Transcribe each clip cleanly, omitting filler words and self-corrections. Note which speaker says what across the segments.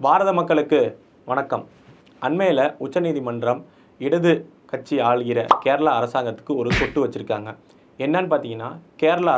Speaker 1: பாரத மக்களுக்கு வணக்கம். அண்மையில் உச்சநீதிமன்றம் இடது கட்சி ஆளுகிற கேரளா அரசாங்கத்துக்கு ஒரு கொட்டு வச்சுருக்காங்க. என்னன்னு பார்த்தீங்கன்னா, கேரளா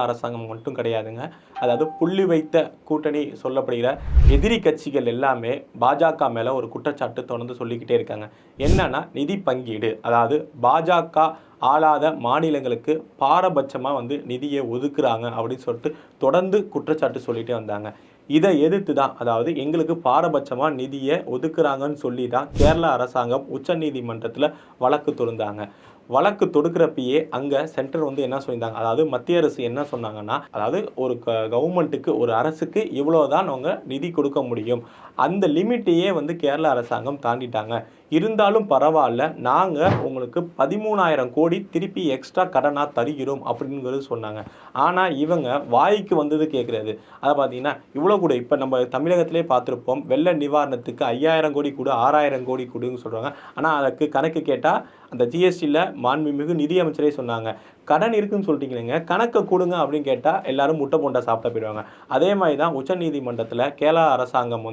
Speaker 1: அரசாங்கம் மட்டும் கிடையாதுங்க. அதாவது புள்ளி வைத்த கூட்டணி சொல்லப்படுகிற எதிரி கட்சிகள் எல்லாமே பாஜக மேலே ஒரு குற்றச்சாட்டு தொடர்ந்து சொல்லிக்கிட்டே இருக்காங்க. என்னன்னா, நிதி பங்கீடு, அதாவது பாஜக ஆளாத மாநிலங்களுக்கு பாரபட்சமாக நிதியை ஒதுக்குறாங்க அப்படின்னு சொல்லிட்டு தொடர்ந்து குற்றச்சாட்டு சொல்லிகிட்டே வந்தாங்க. இதை எதிர்த்து தான், அதாவது எங்களுக்கு பாரபட்சமாக நிதியை ஒதுக்குறாங்கன்னு சொல்லி தான் கேரளா அரசாங்கம் உச்சநீதிமன்றத்தில் வழக்கு தொடுத்தாங்க. வழக்கு தொடுக்கிறப்பயே அங்கே சென்டர் என்ன சொல்லியிருந்தாங்க, அதாவது மத்திய அரசு என்ன சொன்னாங்கன்னா, அதாவது ஒரு கவர்மெண்ட்டுக்கு, ஒரு அரசுக்கு இவ்வளோ தான் அவங்க நிதி கொடுக்க முடியும், அந்த லிமிட்டையே கேரளா அரசாங்கம் தாண்டிட்டாங்க. இருந்தாலும் பரவாயில்ல, நாங்கள் உங்களுக்கு 13,000 கோடி திருப்பி எக்ஸ்ட்ரா கடனாக தருகிறோம் அப்படிங்கிறது சொன்னாங்க. ஆனால் இவங்க வாய்க்கு வந்தது கேட்குறது. அதை பார்த்தீங்கன்னா, இவ்வளோ கூட இப்போ நம்ம தமிழகத்திலே பார்த்துருப்போம், வெள்ள நிவாரணத்துக்கு 5,000 கோடி கொடு, 6,000 கோடி கொடுன்னு சொல்கிறாங்க. ஆனால் அதுக்கு கணக்கு கேட்டால் அந்த ஜிஎஸ்டியில் மாண்புமிகு நிதியமைச்சரே சொன்னாங்க, கடன் இருக்குன்னு சொல்லிட்டீங்களேங்க, கணக்கை கொடுங்க அப்படின்னு கேட்டால் எல்லாரும் முட்டை போண்டா சாப்பிட போயிடுவாங்க. அதே மாதிரி தான் உச்சநீதிமன்றத்தில் கேரளா அரசாங்கம்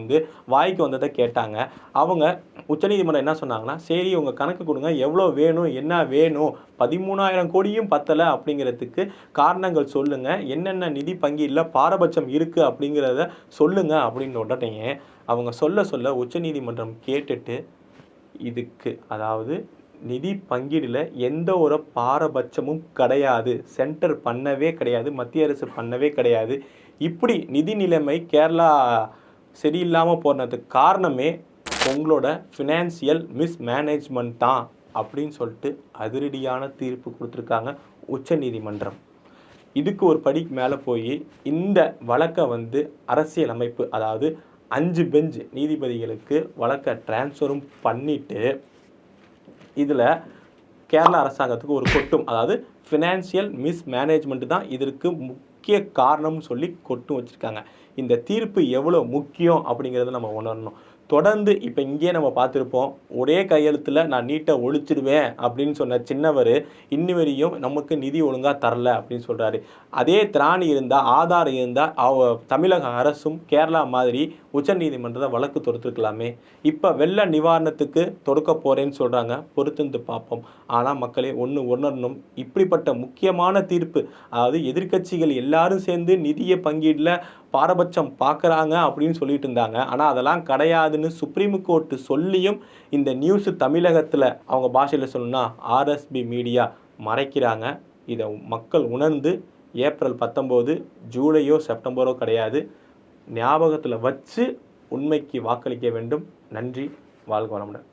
Speaker 1: வாய்க்கு வந்ததை கேட்டாங்க. அவங்க உச்சநீதிமன்றம் என்ன சொன்னாங்கன்னா, சரி உங்கள் கணக்கு கொடுங்க, எவ்வளோ வேணும், என்ன வேணும், 13,000 கோடியும் பத்தலை அப்படிங்கிறதுக்கு காரணங்கள் சொல்லுங்கள், என்னென்ன நிதி பங்கீடில் பாரபட்சம் இருக்குது அப்படிங்கிறத சொல்லுங்கள் அப்படின்னு உடனே அவங்க சொல்ல உச்சநீதிமன்றம் கேட்டுட்டு, இதுக்கு அதாவது நிதி பங்கீடில் எந்த ஒரு பாரபட்சமும் கிடையாது, சென்டர் பண்ணவே கிடையாது, மத்திய அரசு பண்ணவே கிடையாது, இப்படி நிதி நிலைமை கேரளா சரியில்லாமல் போனதுக்கு காரணமே உங்களோட ஃபினான்சியல் மிஸ்மேனேஜ்மெண்ட் தான் அப்படின்னு சொல்லிட்டு அதிரடியான தீர்ப்பு கொடுத்துருக்காங்க உச்சநீதிமன்றம். இதுக்கு ஒரு படிக்கு மேலே போய் இந்த வழக்கை அரசியல் அமைப்பு, அதாவது 5 பெஞ்ச் நீதிபதிகளுக்கு வழக்கை டிரான்ஸ்ஃபரும் பண்ணிவிட்டு இதில் கேரளா அரசாங்கத்துக்கு ஒரு கொட்டும், அதாவது ஃபினான்சியல் மிஸ்மேனேஜ்மெண்ட் தான் இதற்கு முக்கிய காரணம்னு சொல்லி கொட்டும் வச்சுருக்காங்க. இந்த தீர்ப்பு எவ்வளோ முக்கியம் அப்படிங்கிறத நம்ம உணரணும். தொடர்ந்து இப்போ இங்கேயே நம்ம பார்த்துருப்போம், ஒரே கையெழுத்தில் நான் நீட்டை ஒழிச்சிடுவேன் அப்படின்னு சொன்ன சின்னவர் இன்னி வரையும் நமக்கு நிதி ஒழுங்காக தரல அப்படின்னு சொல்கிறாரு. அதே திராணி இருந்தால், ஆதாரம் இருந்தால் தமிழக அரசும் கேரளா மாதிரி உச்சநீதிமன்றத்தை வழக்கு தொடுத்துருக்கலாமே. இப்போ வெள்ள நிவாரணத்துக்கு தொடுக்க போகிறேன்னு சொல்கிறாங்க, பொறுத்திருந்து பார்ப்போம். ஆனால் மக்களே ஒன்று உணரணும், இப்படிப்பட்ட முக்கியமான தீர்ப்பு, அதாவது எதிர்க்கட்சிகள் எல்லாரும் சேர்ந்து நிதியை பங்கீடில் பாரபட்சம் பார்க்குறாங்க அப்படின்னு சொல்லிட்டு இருந்தாங்க. ஆனால் அதெல்லாம் கிடையாதுன்னு சுப்ரீம் கோர்ட்டு சொல்லியும் இந்த நியூஸு தமிழகத்தில் அவங்க பாஷையில் சொல்லணும்னா ஆர்எஸ்பி மீடியா மறைக்கிறாங்க. இதை மக்கள் உணர்ந்து ஏப்ரல் 19 ஜூலையோ செப்டம்பரோ கிடையாது, ஞாபகத்தில் வச்சு உண்மைக்கு வாக்களிக்க வேண்டும். நன்றி, வாழ்க வளமுடன்.